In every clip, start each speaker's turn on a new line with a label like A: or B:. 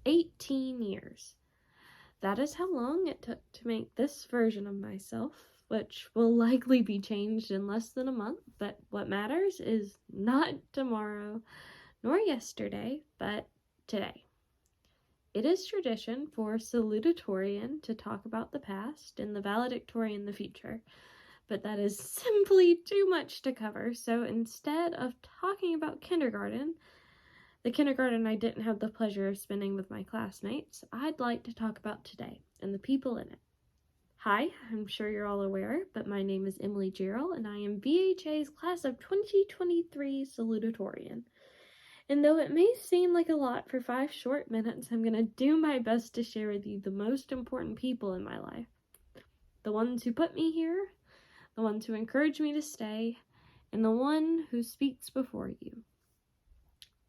A: 18 years. That is how long it took to make this version of myself, which will likely be changed in less than a month, but what matters is not tomorrow nor yesterday, but today. It is tradition for salutatorian to talk about the past and the valedictorian the future, but that is simply too much to cover, so instead of talking about kindergarten, the kindergarten I didn't have the pleasure of spending with my classmates, I'd like to talk about today and the people in it. Hi, I'm sure you're all aware, but my name is Emily Gerald, and I am VHA's class of 2023 salutatorian. And though it may seem like a lot for 5 short minutes, I'm going to do my best to share with you the most important people in my life. The ones who put me here, the ones who encourage me to stay, and the one who speaks before you.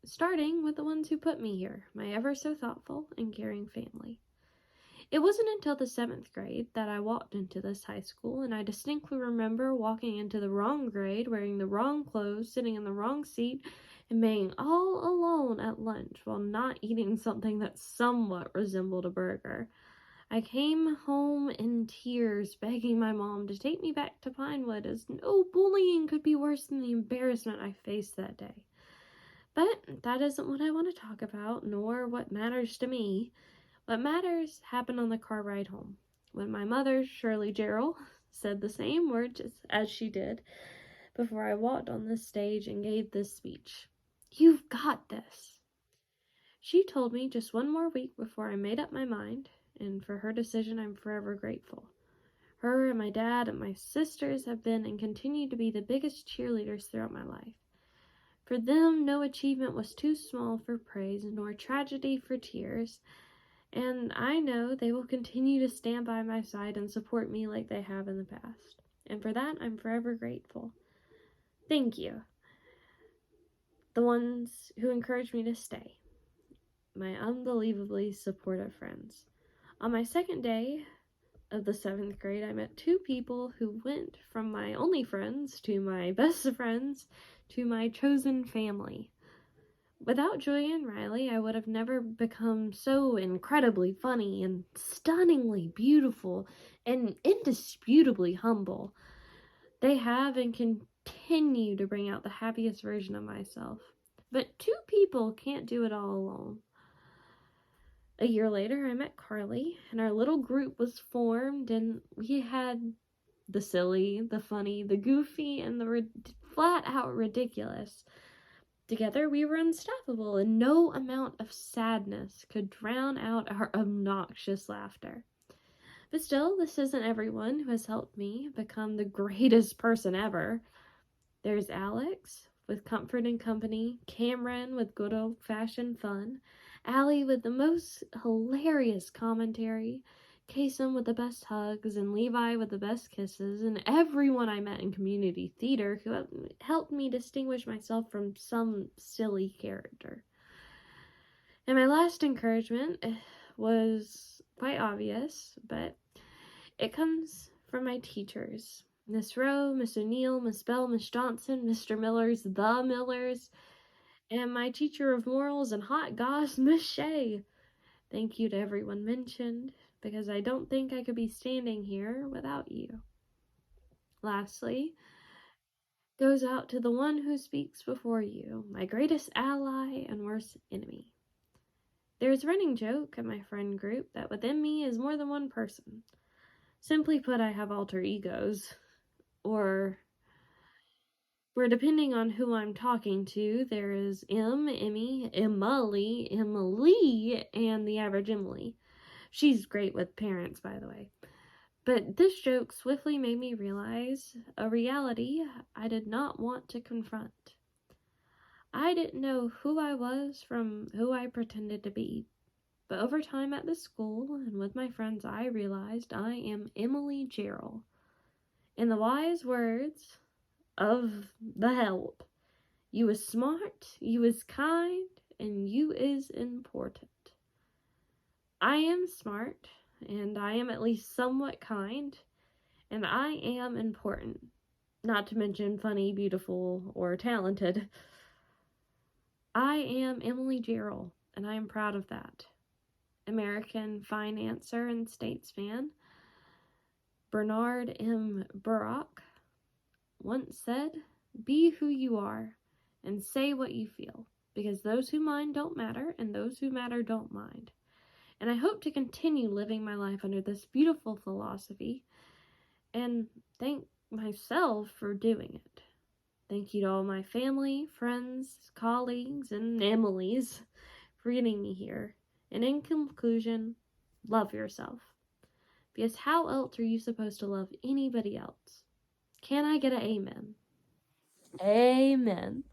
A: Starting with the ones who put me here, my ever so thoughtful and caring family. It wasn't until the 7th grade that I walked into this high school, and I distinctly remember walking into the wrong grade, wearing the wrong clothes, sitting in the wrong seat, and being all alone at lunch while not eating something that somewhat resembled a burger. I came home in tears, begging my mom to take me back to Pinewood, as no bullying could be worse than the embarrassment I faced that day. But that isn't what I want to talk about, nor what matters to me. What matters happened on the car ride home, when my mother, Shirley Gerald, said the same words as she did before I walked on this stage and gave this speech. "You've got this." She told me just one more week before I made up my mind, and for her decision I'm forever grateful. Her and my dad and my sisters have been and continue to be the biggest cheerleaders throughout my life. For them, no achievement was too small for praise, nor tragedy for tears, and I know they will continue to stand by my side and support me like they have in the past. And for that, I'm forever grateful. Thank you. The ones who encouraged me to stay. My unbelievably supportive friends. On my second day of the 7th grade, I met 2 people who went from my only friends to my best friends to my chosen family. Without Julia and Riley, I would have never become so incredibly funny and stunningly beautiful and indisputably humble. They have and continue to bring out the happiest version of myself. But 2 people can't do it all alone. A year later, I met Carly, and our little group was formed, and we had the silly, the funny, the goofy, and the flat-out ridiculous. Together, we were unstoppable, and no amount of sadness could drown out our obnoxious laughter. But still, this isn't everyone who has helped me become the greatest person ever. There's Alex, with comfort and company, Cameron with good old-fashioned fun, Allie with the most hilarious commentary, Kason with the best hugs, and Levi with the best kisses, and everyone I met in community theater who helped me distinguish myself from some silly character. And my last encouragement was quite obvious, but it comes from my teachers. Miss Rowe, Miss O'Neill, Miss Bell, Miss Johnson, Mr. Millers, the Millers, and my teacher of morals and hot goss, Miss Shea. Thank you to everyone mentioned, because I don't think I could be standing here without you. Lastly, goes out to the one who speaks before you, my greatest ally and worst enemy. There's a running joke in my friend group that within me is more than one person. Simply put, I have alter egos, or where depending on who I'm talking to, there is Emmy, Emily, and the average Emily. She's great with parents, by the way. But this joke swiftly made me realize a reality I did not want to confront. I didn't know who I was from who I pretended to be. But over time at the school and with my friends, I realized I am Emily Gerald. In the wise words of the help, you is smart, you is kind, and you is important. I am smart, and I am at least somewhat kind, and I am important, not to mention funny, beautiful, or talented. I am Emily Gerald, and I am proud of that. American financier and statesman Bernard M. Baruch once said, "Be who you are and say what you feel, because those who mind don't matter, and those who matter don't mind." And I hope to continue living my life under this beautiful philosophy and thank myself for doing it. Thank you to all my family, friends, colleagues, and Emily's for getting me here. And in conclusion, love yourself. Because how else are you supposed to love anybody else? Can I get an amen? Amen.